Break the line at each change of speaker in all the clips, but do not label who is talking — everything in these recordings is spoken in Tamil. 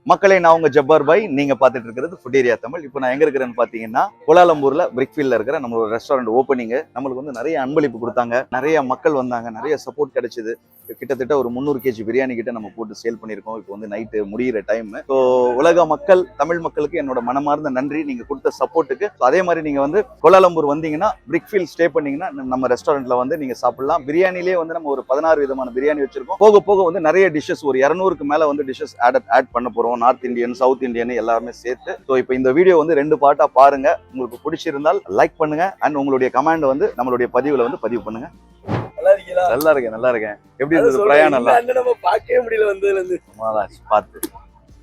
மக்களே, நான் உங்க ஜப்பார் பாய். நீங்க பாத்துட்டு இருக்கிறது ஃபுட் ஏரியா தமிழ். இப்போ நான் எங்க இருக்கிறேன்னு பாத்தீங்கன்னா கோலாலம்பூர்ல பிரிக்ஃபீல்ட்ல இருக்கிற நம்மளோட ரெஸ்டாரண்ட் ஓப்பனிங். நம்மளுக்கு வந்து நிறைய அன்பளிப்பு கொடுத்தாங்க, நிறைய மக்கள் வந்தாங்க, நிறைய சப்போர்ட் கிடைச்சது. கிட்டத்தட்ட ஒரு 300 kg பிரியாணி கிட்ட நம்ம போட்டு சேல் பண்ணியிருக்கோம். இப்போ வந்து நைட்டு முடிகிற டைம். ஸோ உலக மக்கள், தமிழ் மக்களுக்கு என்னோட மனமார்ந்த நன்றி நீங்க கொடுத்த சப்போர்ட்டுக்கு. அதே மாதிரி நீங்க வந்து கோலாலம்பூர் வந்தீங்கன்னா பிரிக்ஃபீல்ட் ஸ்டே பண்ணீங்கன்னா நம்ம ரெஸ்டாரண்ட்ல வந்து நீங்க சாப்பிடலாம். பிரியாணிலேயே வந்து நம்ம ஒரு 16 விதமான பிரியாணி வச்சிருக்கோம். போக போக வந்து நிறைய டிஷ்ஷஸ், ஒரு 200க்கு மேல வந்து டிஷ்ஷஸ் ஆட் பண்ண போறோம். நார்த் இந்தியன், சவுத் இந்தியன் எல்லாருமே சேர்த்து. ஸோ இப்போ இந்த வீடியோ வந்து 2 பார்ட்டா பாருங்க. உங்களுக்கு பிடிச்சிருந்தால் லைக் பண்ணுங்க அண்ட் உங்களுடைய கமெண்ட் வந்து நம்மளுடைய பதிவுல வந்து பதிவு பண்ணுங்க. நல்லா இருக்கேன். எப்படி இருந்தது பிரயாணம் எல்லாம்?
நம்ம பார்க்கவே முடியல வந்ததுல இருந்து.
பார்த்து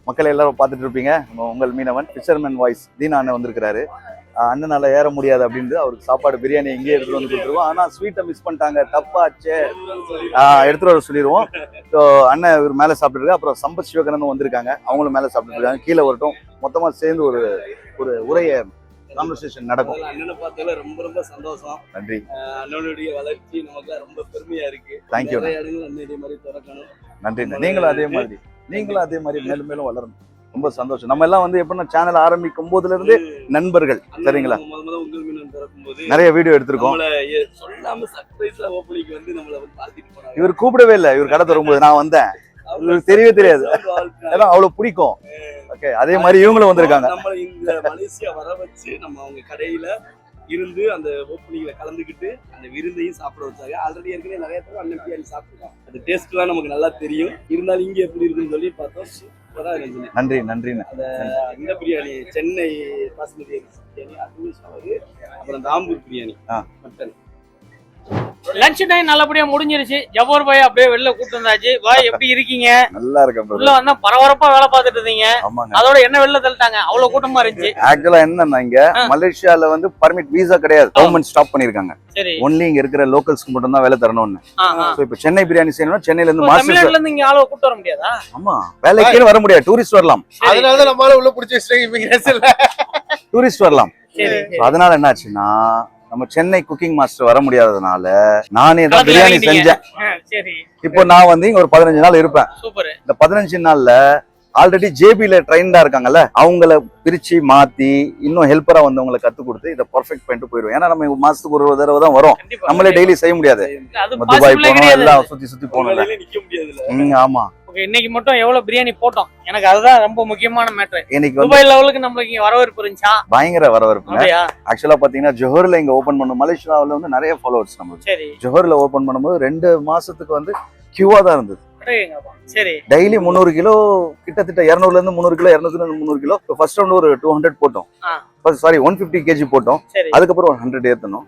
மக்கள் எல்லாரும் பார்த்துட்டு இருப்பீங்க. உங்கள் மீனவன் ஃபிஷர்மேன் வாய்ஸ் தீனா அண்ணன் வந்திருக்கிறாரு. அண்ணனால ஏற முடியாது அப்படின்ட்டு அவருக்கு சாப்பாடு பிரியாணி எங்கேயே எடுத்துட்டு வந்து கொடுத்துருவோம். ஆனா ஸ்வீட்டை மிஸ் பண்ணிட்டாங்க, தப்பாச்சே. எடுத்துட்டு வர சொல்லிடுவோம். ஸோ அண்ணன் இவர் மேலே சாப்பிட்டுருக்காங்க. அப்புறம் சம்பத் சிவகரனும் வந்திருக்காங்க, அவங்களும் மேலே சாப்பிட்டு இருக்காங்க. கீழே வரட்டும், மொத்தமா சேர்ந்து ஒரு உரைய கான்வர்சேஷன் நடக்கும்.
அண்ணனை பார்த்ததுல ரொம்ப ரொம்ப சந்தோஷம்.
நன்றி.
அண்ணனுடைய வளர்ச்சி நமக்கு ரொம்ப பெருமையா இருக்கு.
தேங்க்யூ.
நிறைய இடங்கள் அண்ணன் இதே மாதிரி திறக்கணும்.
நன்றி. நீங்களும் அதே மாதிரி மேலும் மேலும் வளரணும். ரொம்ப சந்தோஷம். நம்ம எல்லாம் வந்து எப்படின்னா சேனல் ஆரம்பிக்கும் போதுல இருந்து நண்பர்கள், சரிங்களா?
உங்கள் மீன் திறக்கும்போது
நிறைய வீடியோ எடுத்திருக்கோம்.
சொல்லாம சர்ப்ரைஸ்ல ஓப்பனிங் வந்து நம்மள வந்து பார்த்துட்டு போறாங்க.
இவர் கூப்பிடவே இல்லை. இவர் கடை திறக்கும்போது நான் வந்தேன், இவருக்கு தெரியவே தெரியாது. ஏன்னா அவ்வளவு பிடிக்கும். ஓகே, அதே மாதிரி இவங்களும் வந்திருக்காங்க.
நம்ம இந்த மலேசியா வர வச்சு நம்ம அவங்க கடையில இருந்து அந்த ஓப்பனிங்ல கலந்துக்கிட்டு அந்த விருந்தையும் சாப்பிட வச்சாங்க. ஆல்ரெடி ஏற்கனவே நிறைய பேர் அண்ணன் பிரியாணி சாப்பிட்டுருக்கோம். அந்த டேஸ்ட்லாம் நமக்கு நல்லா தெரியும். இருந்தாலும் இங்க எப்படி இருக்குன்னு சொல்லி பார்த்தோம். சூப்பரா இருந்துச்சு.
நன்றி.
அந்த இந்த பிரியாணி, சென்னை பாஸ்மதி பிரியாணி, அதுவும் அப்புறம் Dhampur biryani, mutton.
Lunch time நல்லபடியா முடிஞ்சிருச்சு. ஜப்பார் பாய் அப்படியே வெளில கூட்டு வந்தாச்சு. பாய் எப்படி இருக்கீங்க?
நல்லா இருக்கேன்.
உள்ள வந்தா பரபரப்பா வேலை பார்த்துட்டு இருந்தீங்க. அதோட என்ன வெளில தள்ளிட்டாங்க, அவ்வளவு கூட்டமா இருந்துச்சு.
ஆக்சுவலா என்னன்னா, இங்க மலேசியால வந்து பர்மிட் வீசா கிடையாது, கவர்மெண்ட் ஸ்டாப் பண்ணிருக்காங்க.
சரி,
ஒன்லி இங்க இருக்கிற லோக்கல்ஸ்க்கு மட்டும் தான் வேலை தரணும்னு. சோ இப்போ சென்னை பிரியாணி செய்யணும். சென்னையில இருந்து
தமிழ்நாட்டுல இருந்து இங்க ஆளோ கூட்டு வர முடியாதா?
ஆமா, வேலைக்கு வர முடியாது, டூரிஸ்ட் வரலாம்.
அதனால நம்மளால உள்ள புடிச்சு வச்சிருக்கீங்க இமிகிரேஷன்ல.
டூரிஸ்ட் வரலாம்.
சரி,
அதனால என்னாச்சுன்னா, நம்ம சென்னை குக்கிங் மாஸ்டர் வர முடியாததுனால நானே தான் பிரியாணி செஞ்சேன். இப்போ நான் வந்து இங்க ஒரு 15 நாள் இருப்பேன். இந்த 15 நாள்ல ஆல்ரெடி ஜேபில ட்ரைன்டா இருக்காங்கல்ல, அவங்கள பிரிச்சு மாத்தி இன்னும் ஹெல்ப்பரா வந்தவங்களை கத்து கொடுத்து இதை பர்ஃபெக்ட் பண்ணிட்டு போயிடுவோம். ஏன்னா நம்ம மாசத்துக்கு ஒரு தடவை தான் வரும், நம்மளே டெய்லி செய்ய முடியாது. துபாய் போனோம், எல்லாம் சுத்தி போனோம். ஆமா,
இன்னைக்கு மட்டும் எவ்வளவு பிரியாணி போட்டோம், எனக்கு அதுதான் ரொம்ப முக்கியமான மேட்டர்.
இன்னைக்கு
துபாய் லெவலுக்கு நம்மளுக்கு இங்க வரவேற்பு இருந்துச்சா?
பயங்கர வரவேற்பு. ஆக்சுவலா பாத்தீங்கன்னா ஜோஹர்ல இங்க ஓபன் பண்ணும். மலேசியாவில வந்து நிறைய ஃபாலோவர்ஸ் நம்மளுக்கு. ஜோஹர்ல ஓபன் பண்ணும்போது 2 மாசத்துக்கு வந்து கியூவா தான் இருந்தது. டெய்லி 300 கிலோ, கிட்டத்தட்ட 200ல இருந்து 300 கிலோ, 200ல இருந்து 300 கிலோ. ஃபர்ஸ்ட் ரவுண்ட் ஒரு 200 போட்டோம். சாரி, 150 kg போட்டோம். அதுக்கப்புறம் ஒரு 100 ஏத்தணும்.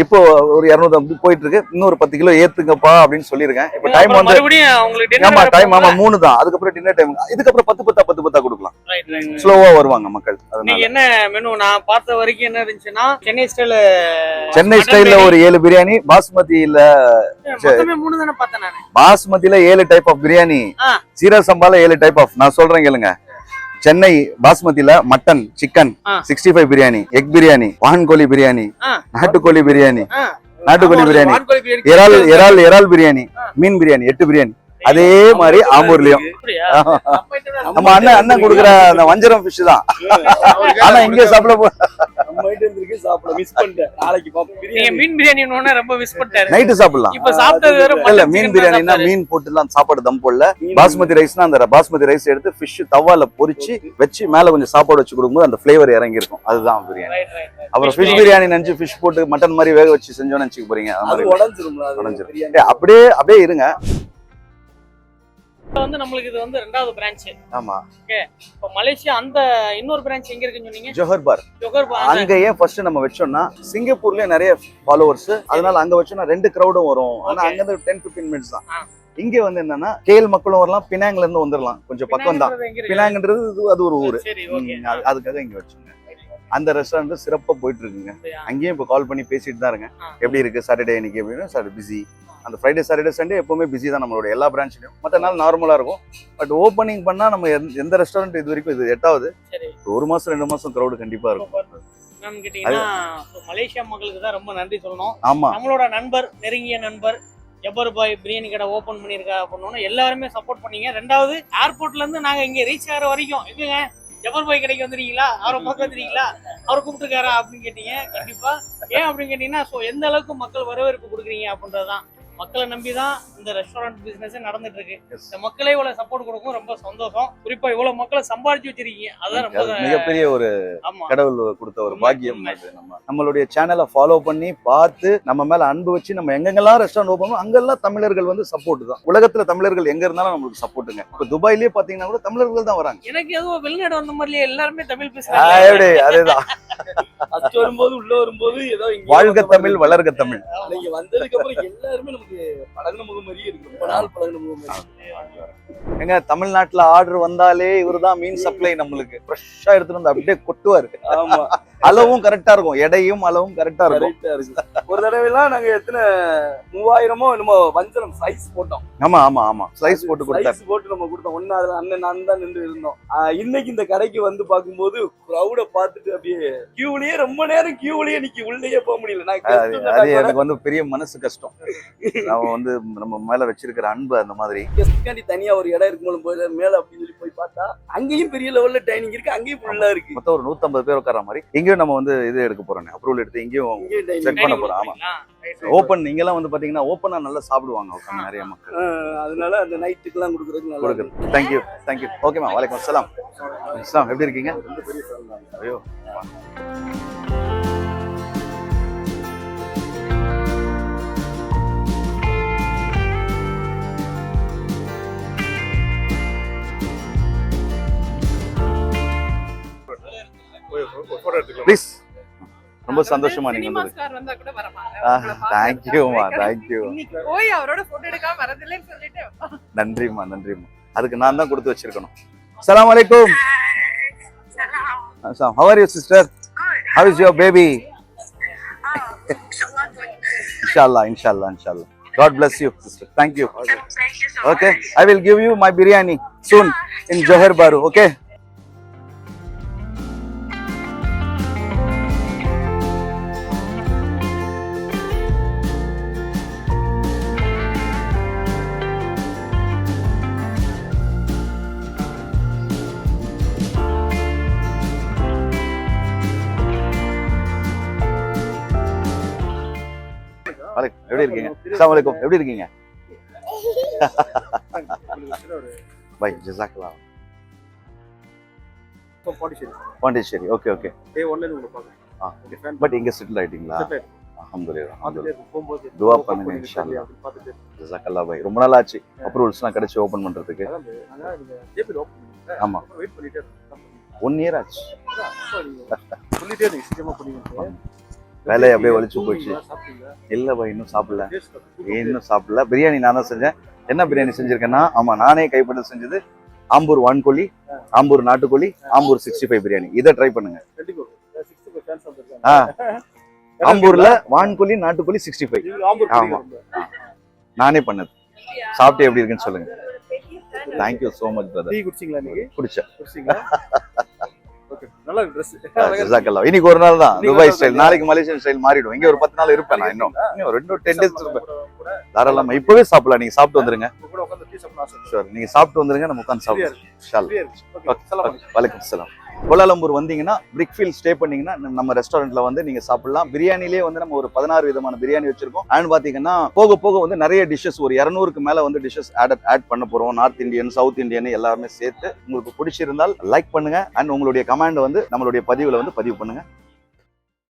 இப்போ ஒரு 200 அப்படி போயிட்டு இருக்கு. இன்னொரு 10 கிலோ ஏத்துங்கப்பா அப்படின்னு சொல்லிருக்கேன். இப்போ டைம் வந்து ஆமா டைம் 3 தான். அதுக்கப்புறம் டின்னர் டைம். இதுக்கப்புறம் 10 கொடுக்கலாம். ஸ்லோவா வருவாங்க மக்கள்.
அதனால என்ன மெனு நான் பார்த்த வரைக்கும் என்ன இருந்துச்சுன்னா,
சென்னை ஸ்டைல்ல ஒரு 7 பிரியாணி, பாஸ்மதியில
3 தானே பார்த்தேன் நான்.
பாஸ்மதியில 7 டைப் ஆஃப் பிரியாணி, சீரக சம்பால 7 டைப் ஆஃப். நான் சொல்றேன் கேளுங்க. சென்னை பாஸ்மதியில mutton, chicken 65 biryani, egg biryani, வான்கோழி பிரியாணி, நாட்டுக்கோழி பிரியாணி, இறால் பிரியாணி, மீன் பிரியாணி, 8 பிரியாணி. அதே மாதிரி ஆம்பூர்லயும் நம்ம அண்ணன் கொடுக்குற அந்த வஞ்சரம் ஃபிஷ் தான். ஆனா இங்க சாப்பிட நைட்டு சாப்பிடலாம். இல்ல, மீன் பிரியாணினா மீன் போட்டுலாம் சாப்பாடு தம் போடல. பாஸ்மதி ரைஸ்னா அந்த பாஸ்மதி ரைஸ் எடுத்து ஃபிஷ் தவால பொரிச்சு வச்சு மேல கொஞ்சம் சாப்பாடு வச்சு கொடுக்கும்போது அந்த பிளேவர் இறங்கி இருக்கும். அதுதான் பிரியாணி. அப்புறம் ஃபிஷ் பிரியாணி நினைச்சு ஃபிஷ் போட்டு மட்டன் மாதிரி வேக வச்சு செஞ்சோன்னு நினைச்சுக்க போறீங்க. அப்படியே இருங்க.
வந்து நம்மளுக்கு இது வந்து 2வது பிரான்ச்.
ஆமா,
ஓகே. இப்போ மலேசியா அந்த இன்னொரு பிரான்ச் எங்க இருக்குன்னு சொன்னீங்க?
ஜோஹர் பார். அங்க ஏன் ஃபர்ஸ்ட் நம்ம வெச்சோம்னா, சிங்கப்பூர்லயே நிறைய ஃபாலோவர்ஸ், அதனால அங்க வெச்சோம்னா 2 கிரவுடும் வரும். ஆனா அங்க இருந்து 10-15 மினிட்ஸ் தான். இங்க வந்து என்னன்னா, கேஎல் மக்களும் வரலாம், பினாங்ல இருந்து வந்துடலாம். கொஞ்சம் பக்கம் தான். பினாங்ன்றது அது ஒரு ஊரு. அதுக்காக இங்க வச்சோங்க. அந்த ரெஸ்டாரண்ட் சிறப்பா போயிட்டு இருக்குங்க. அங்கேயும் இப்போ கால் பண்ணி பேசிட்டு தான் இருங்க. எப்படி இருக்கு சாட்டர்டே இன்னைக்கு அப்படின்னா, சார் பிஸி. அந்த ஃப்ரைடே, சாட்டர்டே, சண்டே எப்பவுமே பிஸி தான் நம்மளோட எல்லா பிரான்ச்லயும். மற்ற நாள் நார்மலா இருக்கும். பட் ஓப்பனிங் பண்ணா நம்ம எந்த ரெஸ்டாரண்ட் இது வரைக்கும், இது 8வது, 1 மாசம் 2 மாசம் கிரௌடு கண்டிப்பா இருக்கும்.
மலேசியா மக்களுக்கு தான் ரொம்ப நன்றி சொல்லணும்.
ஆமா,
நம்மளோட நண்பர், நெருங்கிய நண்பர் ஜப்பர் பாய் பிரியாணி கடை ஓபன் பண்ணிருக்கா அப்படின்னு எல்லாருமே சப்போர்ட் பண்ணீங்க. ரெண்டாவது ஏர்போர்ட்ல இருந்து நாங்க இங்க ரீச் ஆகிற வரைக்கும் எங்கங்க ஜப்பர் பாய் கடைக்கு வந்துருக்கீங்களா, அவரை பார்க்க வந்துருக்கீங்களா, அவரை கூப்பிட்டுருக்காரா அப்படின்னு கேட்டீங்க. கண்டிப்பா ஏன் அப்படின்னு கேட்டீங்கன்னா எந்த அளவுக்கு மக்கள் வரவேற்பு கொடுக்குறீங்க அப்படின்றதுதான். மக்களை நம்பி தான் இந்த ரெஸ்டாரண்ட் பிசினஸ் நடந்துட்டு இருக்கு. இந்த மக்களே இவ்வளவு சப்போர்ட் கொடுக்கும், ரொம்ப சந்தோஷம். குறிப்பா இவ்வளவு மக்களை சம்பாதிச்சு வச்சிருக்கீங்க, அதான் ரொம்ப
மிகப்பெரிய ஒரு
ஆமா
கடவுள் கொடுத்த ஒரு பாக்கியம் அது. நம்மளுடைய சேனலை ஃபாலோ பண்ணி பார்த்து நம்ம மேல அன்பு வச்சு நம்ம எங்கெங்கெல்லாம் ரெஸ்டாரண்ட் ஓபன் பண்ணோம் அங்கெல்லாம் தமிழர்கள் வந்து சப்போர்ட் தான். உலகத்துல தமிழர்கள் எங்க இருந்தாலும் நம்மளுக்கு சப்போர்ட்டுங்க. இப்ப துபாயிலேயே பாத்தீங்கன்னா கூட தமிழர்கள் தான் வராங்க.
எனக்கு எதுவும் வெளிநாடு வந்த மாதிரியே எல்லாருமே தமிழ் பேசுறாங்க.
அதேதான்
ஃபர்ஸ்ட் வரும்போது உள்ள வரும்போது ஏதோ இங்க
வாழ்க தமிழ் வளர்க தமிழ்.
நீங்க வந்ததுக்கு அப்புறம் எல்லாருமே நமக்கு பழகுன முகம் மாதிரியே இருக்கு. ரொம்ப நாள் பழகுன முகம் மாதிரி.
எங்க தமிழ்நாட்டுல ஆர்டர் வந்தாலே இவருதான் மீன் சப்ளை நம்மளுக்கு ஃப்ரெஷ்ஷா எடுத்துட்டு வந்து அப்படியே கொட்டுவாரு.
ஆமா,
அளவும் கரெக்டா இருக்கும், எடையும் அளவும் கரெக்டா இருக்கும்.
கரெக்டா இருக்கு. ஒரு தடவை எல்லாம் நாங்க எத்தனை 3000 என்னமோ வஞ்சரம் சைஸ் போட்டோம்.
ஆமா ஆமா ஆமா ஸ்லைஸ் போட்டு கொடுத்தாரு.
சைஸ் போட்டு நம்ம கொடுத்தோம். ஒண்ணு அதுல அண்ணன் நான் தான் நின்று இருந்தோம். இன்னைக்கு இந்த கடைக்கு வந்து பார்க்கும்போது கிரௌட பார்த்துட்டு அப்படியே கியூலயே ரொம்ப நேரம் கியூலயே நிக்க உள்ளேயே போக முடியல.
அது எனக்கு வந்து பெரிய மனசு கஷ்டம். நம்ம வந்து நம்ம மேல வச்சிருக்கிற அன்பு அந்த மாதிரி.
கெஸ்ட்காண்டி தனியா ஒரு இடம் இருக்கும்போது போய் மேல அப்படின்னு சொல்லி போய் பார்த்தா அங்கேயும் பெரிய லெவல்ல டைனிங் இருக்கு, அங்கேயும் ஃபுல்லா இருக்கு.
மொத்தம் ஒரு 150 பேர் உட்கார மாதிரி. இங்கேயும் நம்ம வந்து இது எடுக்க போறோம், அப்ரூவல் எடுத்து இங்கேயும் செட் பண்ண போறோம். ஆமா, ஓப்பன் இங்கெல்லாம் வந்து பாத்தீங்கன்னா ஓப்பனா நல்லா சாப்பிடுவாங்க உட்கார்ந்து நிறைய மக்கள்.
அதனால அந்த நைட்டுக்கு எல்லாம் கொடுக்குறதுக்கு நல்லா
கொடுக்குறது. Thank you thank you. ஓகேமா, வலைக்கம் அஸ்ஸலாம். அஸ்ஸலாம், எப்படி இருக்கீங்க? ஐயோ ப்ளீஸ். ரொம்ப சந்தோஷமா நீங்க வந்தது.
சினிமாஸ்கார் வந்தா கூட வரமாட்டாங்க.
தேங்க்யூமா தேங்க்யூ.
இன்னைக்கு போய் அவரோட போட்டோ எடுக்காம வரதில்லைன்னு சொல்லிட்டு
நன்றிம்மா நன்றிம்மா. அதுக்கு நான் தான் கொடுத்து வச்சிருக்கணும். அஸ்ஸலாமு அலைக்கும். Assalaam. How are you, sister? How is your baby? Inshallah, inshallah, inshallah. God bless you, sister. Thank you. Okay, I will give you my biryani soon in Johar Bahru. Okay. எப்படி இருக்கீங்க? அஸ்ஸலாமு அலைக்கும். எப்படி இருக்கீங்க? பை ஜஸாக்கல்லாஹ். பாண்டிச்சேரி. Okay okay. பட் இங்க செட்டில் ஆயிட்டீங்களா? அல்ஹம்துலில்லாஹ். துஆ பண்ணுங்க இன்ஷாஅல்லாஹ். ஜஸாக்கல்லாஹ் பை. ரொம்ப நாள் ஆச்சு அப்ரூவல்ஸ்லாம் கிடைச்சு ஓபன் பண்றதுக்கு. ஆமா, 1 இயர் ஆச்சு. வேலையை அப்படியே வலிச்சு போச்சு. இல்ல பை, இன்னும் சாப்பிடல. பிரியாணி நான் தான் செஞ்சேன். என்ன பிரியாணி செஞ்சிருக்கேன்னா, ஆமா நானே கைப்பட்டு செஞ்சது. ஆம்பூர் வான்கோழி, ஆம்பூர் நாட்டுக்கோழி, ஆம்பூர் 65 பிரியாணி. இதை ட்ரை பண்ணுங்க. ஆம்பூர்ல வான்கோழி நாட்டுக்கோழி 65. ஆமா, நானே பண்ணது. சாப்பிட்டு எப்படி இருக்குன்னு சொல்லுங்க. Thank you so much brother. குடிச்சேன்.
நல்லா ட்ரெஸ்.
ஜஸாக்கல்லாஹ். இன்னைக்கு ஒரு நாள் தான் துபாய் ஸ்டைல், நாளைக்கு மலேசியன் ஸ்டைல் மாறிடும். இங்க ஒரு 10 நாள் இருப்பேன் நான். இன்னும் ஒரு 10 டேஸ் இருப்பேன். தாராளமா இப்பவே சாப்பிடலாம். நீங்க சாப்பிட்டு வந்துருங்க. சார் நீங்க சாப்பிட்டு வந்துருங்க, நம்ம உட்காந்து சாப்பிடுவோம் இன்ஷாஅல்லாஹ். வலைக்கம் அஸ்ஸலாம். கோலாலம்பூர் வந்தீங்கன்னா பிரிக்ஃபீல்ட் ஸ்டே பண்ணீங்கன்னா நம்ம ரெஸ்டாரண்ட்ல வந்து நீங்க சாப்பிடலாம். பிரியாணிலே வந்து நம்ம ஒரு 16 விதமான பிரியாணி வச்சிருக்கோம். அண்ட் பாத்தீங்கன்னா போக போக வந்து நிறைய டிஷ்ஷஸ், ஒரு 200க்கு மேல வந்து டிஷ்ஷஸ் ஆட் பண்ண போறோம். நார்த் இந்தியன், சவுத் இந்தியன் எல்லாருமே சேர்த்து. உங்களுக்கு பிடிச்சிருந்தால் லைக் பண்ணுங்க. அண்ட் உங்களுடைய கமெண்ட் வந்து நம்மளுடைய பதிவுல வந்து பதிவு பண்ணுங்க.